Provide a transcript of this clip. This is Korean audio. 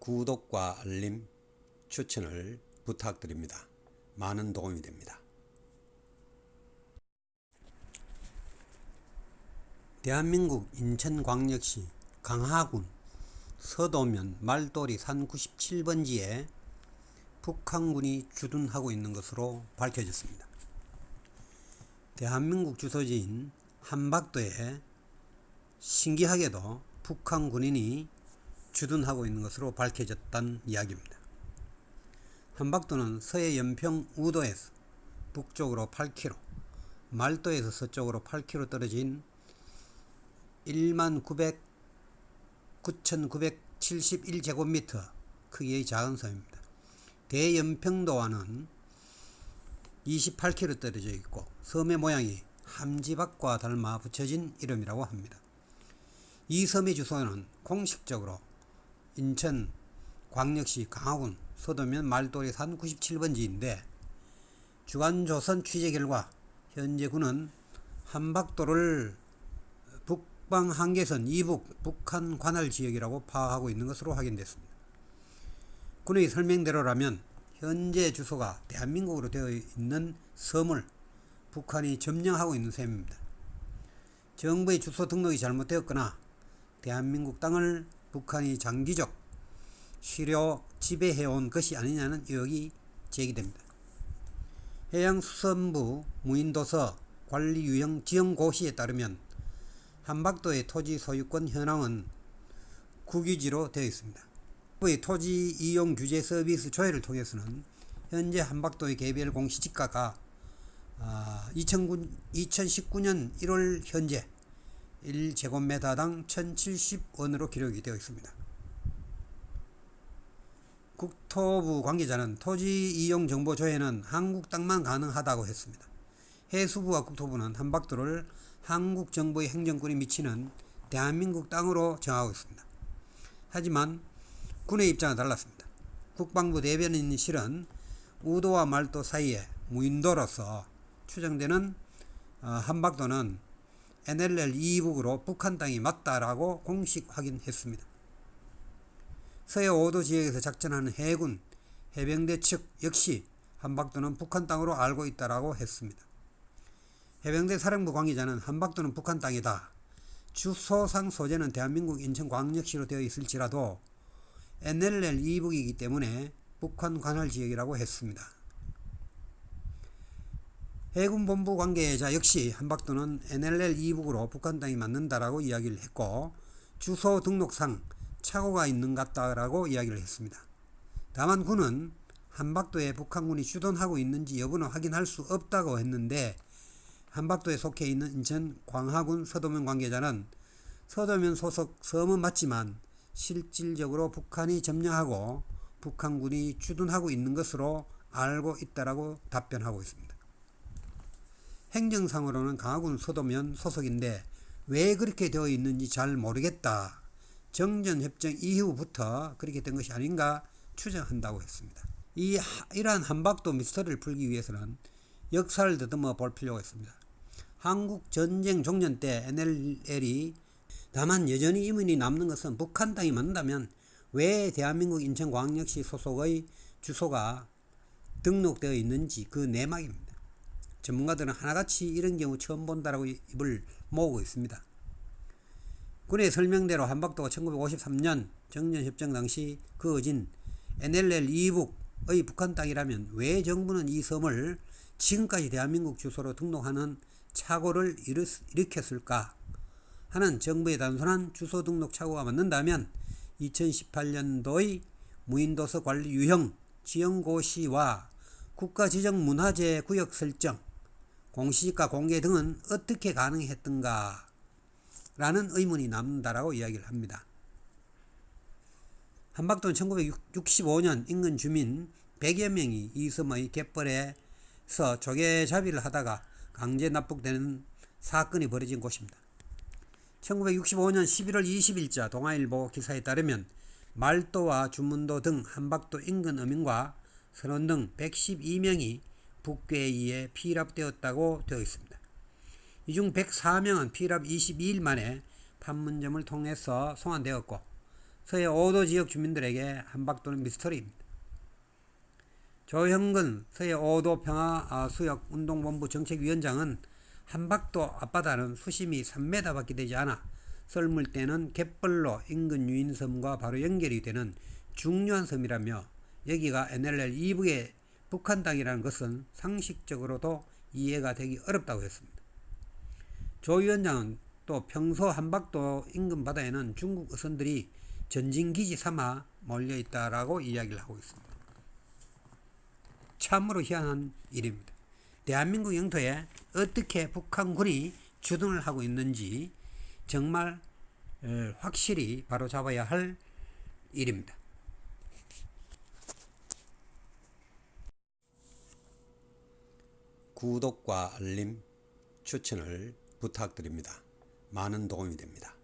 구독과 알림, 추천을 부탁드립니다. 많은 도움이 됩니다. 대한민국 인천광역시 강하군 서도면 말돌이 산 97번지에 북한군이 주둔하고 있는 것으로 밝혀졌습니다. 대한민국 주소지인 한박도에 신기하게도 북한 군인이 주둔하고 있는 것으로 밝혀졌다는 이야기입니다. 한박도는 서해 연평 우도에서 북쪽으로 8km, 말도에서 서쪽으로 8km 떨어진 19,971제곱미터 크기의 작은 섬입니다. 대연평도와는 28km 떨어져 있고 섬의 모양이 함지박과 닮아 붙여진 이름이라고 합니다. 이 섬의 주소는 공식적으로 인천 광역시 강하군 서도면 말돌이 산 97번지인데 주간조선 취재 결과 현재 군은 한박도를 북방 한계선 이북 북한 관할 지역이라고 파악하고 있는 것으로 확인됐습니다. 군의 설명대로라면 현재 주소가 대한민국으로 되어 있는 섬을 북한이 점령하고 있는 셈입니다. 정부의 주소 등록이 잘못되었거나 대한민국 땅을 북한이 장기적 실효 지배해온 것이 아니냐는 의혹이 제기됩니다. 해양수산부 무인도서 관리유형 지형고시에 따르면 한박도의 토지 소유권 현황은 국유지로 되어 있습니다. 정부의 토지 이용 규제 서비스 조회를 통해서는 현재 한박도의 개별 공시지가가 2019년 1월 현재 1제곱미터당 1,070원으로 기록이 되어 있습니다. 국토부 관계자는 토지 이용 정보 조회는 한국 땅만 가능하다고 했습니다. 해수부와 국토부는 한박도를 한국 정부의 행정권이 미치는 대한민국 땅으로 정하고 있습니다. 하지만 군의 입장은 달랐습니다. 국방부 대변인실은 우도와 말도 사이에 무인도로서 추정되는 한박도는 NLL 이북으로 북한 땅이 맞다라고 공식 확인했습니다. 서해 5도 지역에서 작전하는 해군, 해병대 측 역시 한박도는 북한 땅으로 알고 있다라고 했습니다. 해병대 사령부 관계자는 한박도는 북한 땅이다. 주소상 소재는 대한민국 인천광역시로 되어 있을지라도 NLL 이북이기 때문에 북한 관할 지역이라고 했습니다. 해군본부 관계자 역시 한박도는 NLL 이북으로 북한 땅이 맞는다라고 이야기를 했고 주소 등록상 착오가 있는 것 같다라고 이야기를 했습니다. 다만 군은 한박도에 북한군이 주둔하고 있는지 여부는 확인할 수 없다고 했는데 한박도에 속해 있는 인천 광하군 서도면 관계자는 서도면 소속 섬은 맞지만 실질적으로 북한이 점령하고 북한군이 주둔하고 있는 것으로 알고 있다라고 답변하고 있습니다. 행정상으로는 강하군 서도면 소속인데 왜 그렇게 되어 있는지 잘 모르겠다. 정전협정 이후부터 그렇게 된 것이 아닌가 추정한다고 했습니다. 이러한 한박도 미스터리를 풀기 위해서는 역사를 더듬어 볼 필요가 있습니다. 한국 전쟁 종전 때 NLL이 다만 여전히 의문이 남는 것은 북한 땅이 맞는다면 왜 대한민국 인천광역시 소속의 주소가 등록되어 있는지 그 내막입니다. 전문가들은 하나같이 이런 경우 처음 본다라고 입을 모으고 있습니다. 군의 설명대로 한박도가 1953년 정전협정 당시 그어진 NLL 이북의 북한 땅이라면 왜 정부는 이 섬을 지금까지 대한민국 주소로 등록하는 착오를 일으켰을까 하는 정부의 단순한 주소 등록 착오가 맞는다면 2018년도의 무인도서 관리 유형 지형고시와 국가지정문화재 구역 설정, 공시지가 공개 등은 어떻게 가능했던가 라는 의문이 남는다라고 이야기를 합니다. 한박도는 1965년 인근 주민 100여 명이 이 섬의 갯벌에서 조개잡이를 하다가 강제 납북되는 사건이 벌어진 곳입니다. 1965년 11월 20일자 동아일보 기사에 따르면 말도와 주문도 등 한박도 인근 어민과 선원 등 112명이 북괴에 의해 피랍되었다고 되어 있습니다. 이 중 104명은 피랍 22일 만에 판문점을 통해서 송환되었고 서해 5도 지역 주민들에게 한박도는 미스터리입니다. 조형근 서해 5도 평화수역운동본부 정책위원장은 한박도 앞바다는 수심이 3m 밖에 되지 않아 썰물 때는 갯벌로 인근 유인섬과 바로 연결이 되는 중요한 섬이라며 여기가 NLL 이북의 북한 땅이라는 것은 상식적으로도 이해가 되기 어렵다고 했습니다. 조 위원장은 또 평소 한박도 인근 바다에는 중국 어선들이 전진기지 삼아 몰려있다라고 이야기를 하고 있습니다. 참으로 희한한 일입니다. 대한민국 영토에 어떻게 북한군이 주둔을 하고 있는지 정말 확실히 바로잡아야 할 일입니다. 구독과 알림, 추천을 부탁드립니다. 많은 도움이 됩니다.